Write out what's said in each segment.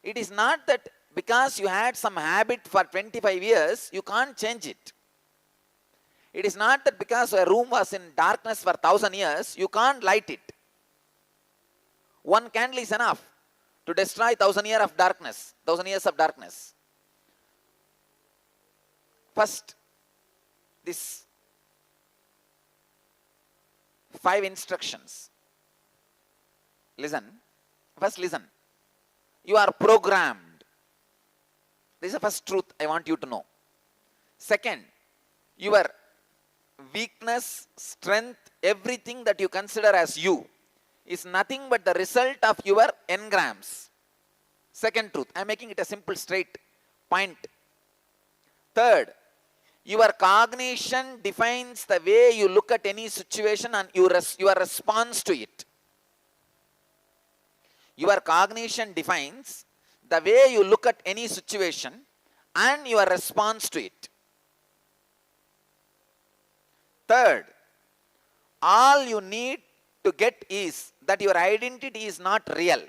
It is not that because you had some habit for 25 years, you can't change it. It is not that because a room was in darkness for 1,000 years, you can't light it. One candle is enough to destroy 1,000 years of darkness. 1,000 years of darkness. First, this 5 instructions. Listen. First listen. You are programmed. This is the first truth I want you to know. Second, your weakness, strength, everything that you consider as you is nothing but the result of your engrams. Second truth. I am making it a simple straight point. Third, your cognition defines the way you look at any situation and your response to it. Your cognition defines the way you look at any situation and your response to it. Third, all you need to get is that your identity is not real.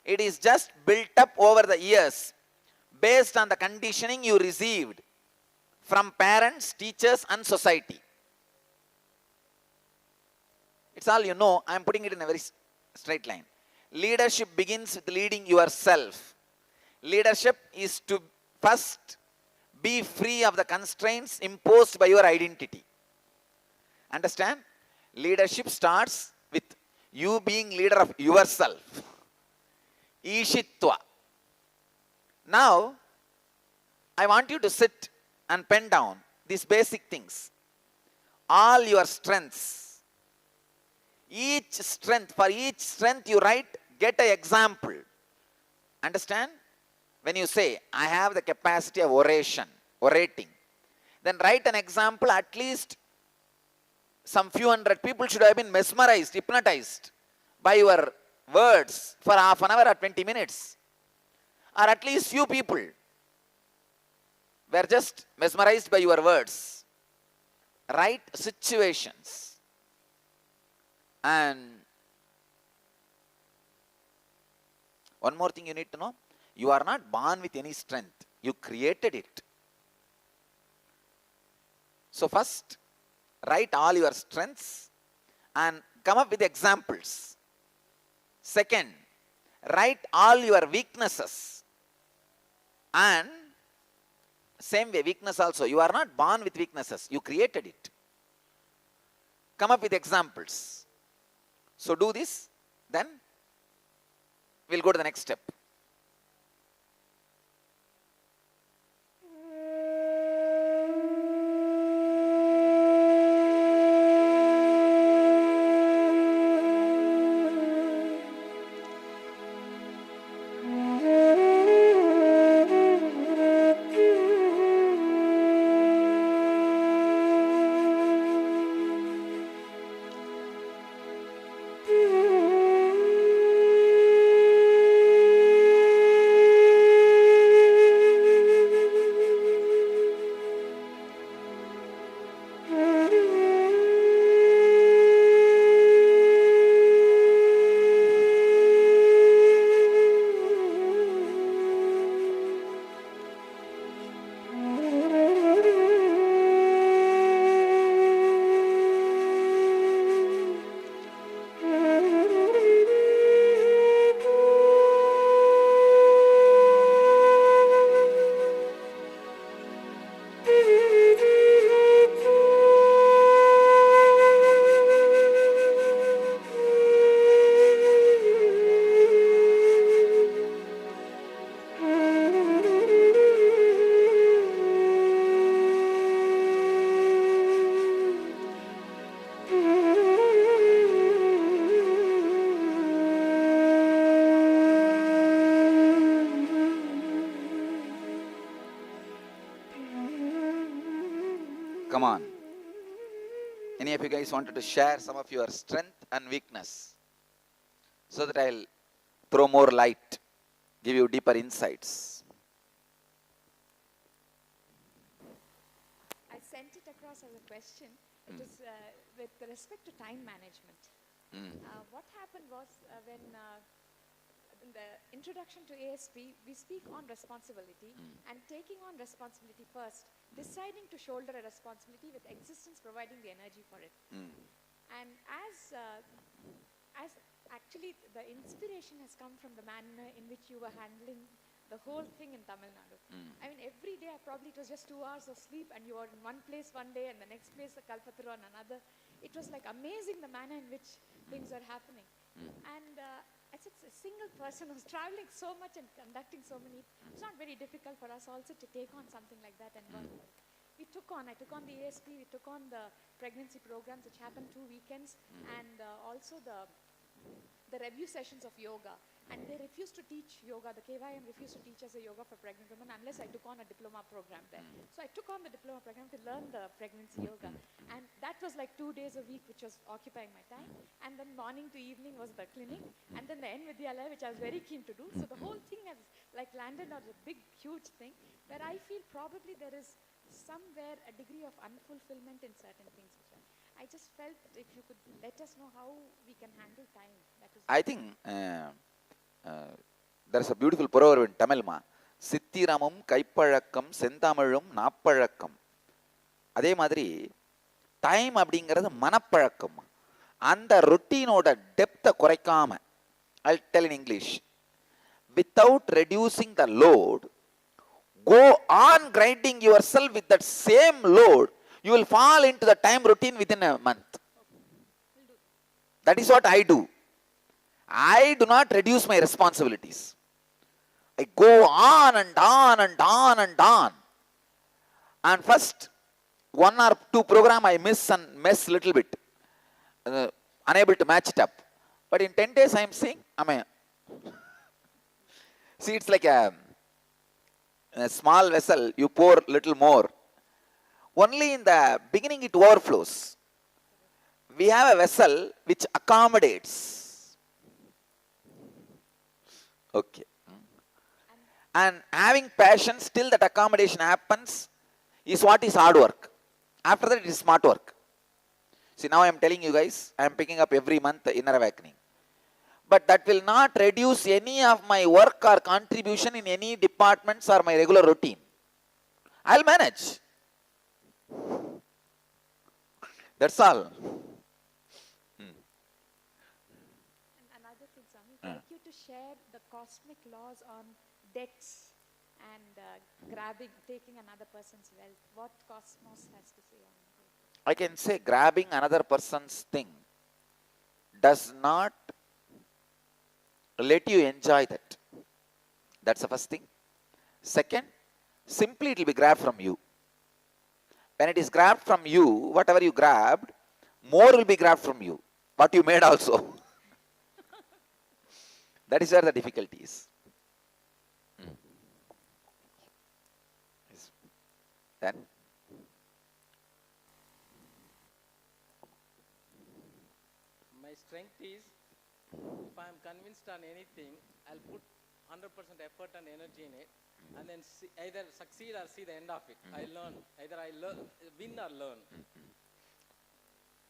It is just built up over the years based on the conditioning you received from parents, teachers, and society. It's all you know. I am putting it in a very straight line. Leadership begins with leading yourself. Leadership is to first be free of the constraints imposed by your identity. Understand? Leadership starts with you being leader of yourself. Ishitva. Now, I want you to sit and pen down these basic things. All your strengths. Each strength, for each strength you write, get an example. Understand? When you say, I have the capacity of orating, then write an example. At least some few hundred people should have been mesmerized, hypnotized by your words for half an hour or 20 minutes. Or at least few people were just mesmerized by your words. Write situations. And one more thing you need to know. You are not born with any strength. You created it. So first, write all your strengths and come up with examples. Second, write all your weaknesses. And same way, weakness also. You are not born with weaknesses. You created it. Come up with examples. So do this, then we'll go to the next step. Come on. Any of you guys wanted to share some of your strength and weakness so that I'll throw more light, give you deeper insights? I sent it across as a question. It is with respect to time management. What happened was when in the introduction to ASP, we speak on responsibility and taking on responsibility first, deciding to shoulder a responsibility with existence providing the energy for it. And as actually the inspiration has come from the manner in which you were handling the whole thing in Tamil Nadu. I mean, every day probably it was just 2 hours of sleep and you were in one place one day and the next place the Kalpataru on another. It was like amazing the manner in which things are happening. And as it's a single person who's traveling so much and conducting so many, it's not very difficult for us also to take on something like that and work. I took on the ASP, we took on the pregnancy programs which happened 2 weekends and also the review sessions of yoga. And they refused to teach yoga. The KYM refused to teach us a yoga for pregnant women unless I took on a diploma program there. So I took on the diploma program to learn the pregnancy yoga. And that was like 2 days a week, which was occupying my time. And then morning to evening was the clinic. And then the N Vidyalaya, which I was very keen to do. So the whole thing has like landed on a big, huge thing where I feel probably there is somewhere a degree of unfulfillment in certain things. I just felt if you could let us know how we can handle time. That is I think there is a beautiful proverb in Tamil ma. சித்திரமும் கைப்பழக்கம் செந்தமிழும் நாப்பழக்கம். அதே மாதிரி time அப்படிங்கிறது மனப்பழக்கம். அந்த ரொட்டீனோட டெப்த்தை குறைக்காம, I'll tell in English, without reducing the load, go on grinding yourself with that same load, you will fall into the time routine within a month. That is what I do. I do not reduce my responsibilities. I go on and on and on and on. And first, 1 or 2 program I miss and mess little bit. Unable to match it up. But in 10 days I am saying, see, it's like a small vessel, you pour little more. Only in the beginning it overflows. We have a vessel which accommodates. Okay. And having passion, still that accommodation happens, is what is hard work. After that, it is smart work. See, now I am telling you guys, I am picking up every month the Inner Awakening. But that will not reduce any of my work or contribution in any departments or my regular routine. I'll manage. That's all. And another thing, Swami, I'd like you to share the cosmic laws on debts and taking another person's wealth. What Cosmos has to say on it? I can say grabbing another person's thing does not let you enjoy that. That's the first thing. Second, simply it will be grabbed from you. When it is grabbed from you, whatever you grabbed, more will be grabbed from you. What you made also. That is where the difficulty is. Then? My strength is, if I am convinced on anything, I'll put 100% effort and energy in it, and then either succeed or see the end of it. I learn. Either I win or learn.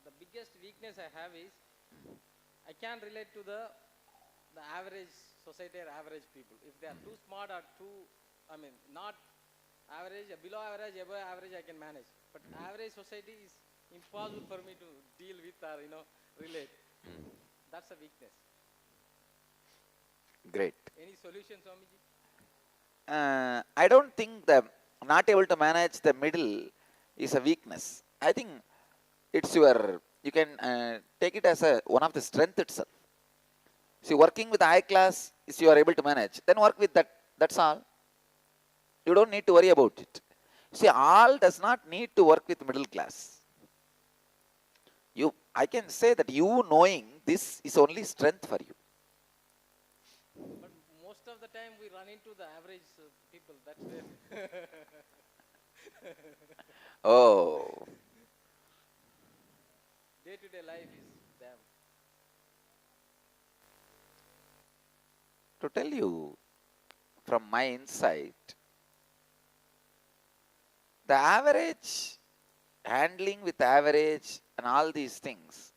The biggest weakness I have is, I can't relate to the average society or average people. If they are too smart or not average, below average, above average, I can manage. But average society is impossible for me to deal with or, relate. That's a weakness. Great. Any solution, Swamiji? I don't think the not able to manage the middle is a weakness. I think it's you can take it as one of the strength itself. See, working with high class is you are able to manage. Then work with that. That's all. You don't need to worry about it. See, all does not need to work with middle class. I can say that you knowing this is only strength for you. But most of the time we run into the average people. That's where. Oh. Day-to-day life is them. To tell you from my insight, the average, handling with average and all these things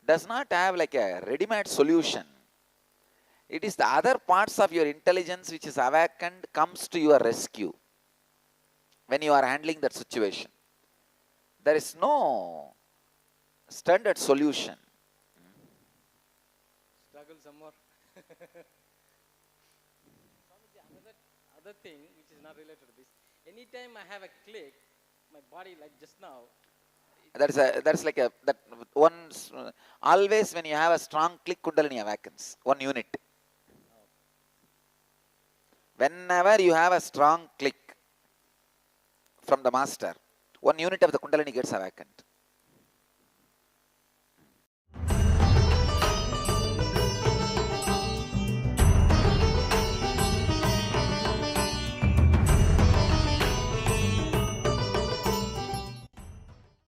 does not have like a ready-made solution. It is the other parts of your intelligence which is awakened comes to your rescue when you are handling that situation. There is no standard solution. Struggle some more. Swamiji, other thing which is not related to this. Anytime I have a click, my body like just now. That's like a that one always when you have a strong click, Kundalini awakens, one unit. Whenever you have a strong click from the master, one unit of the Kundalini gets awakened.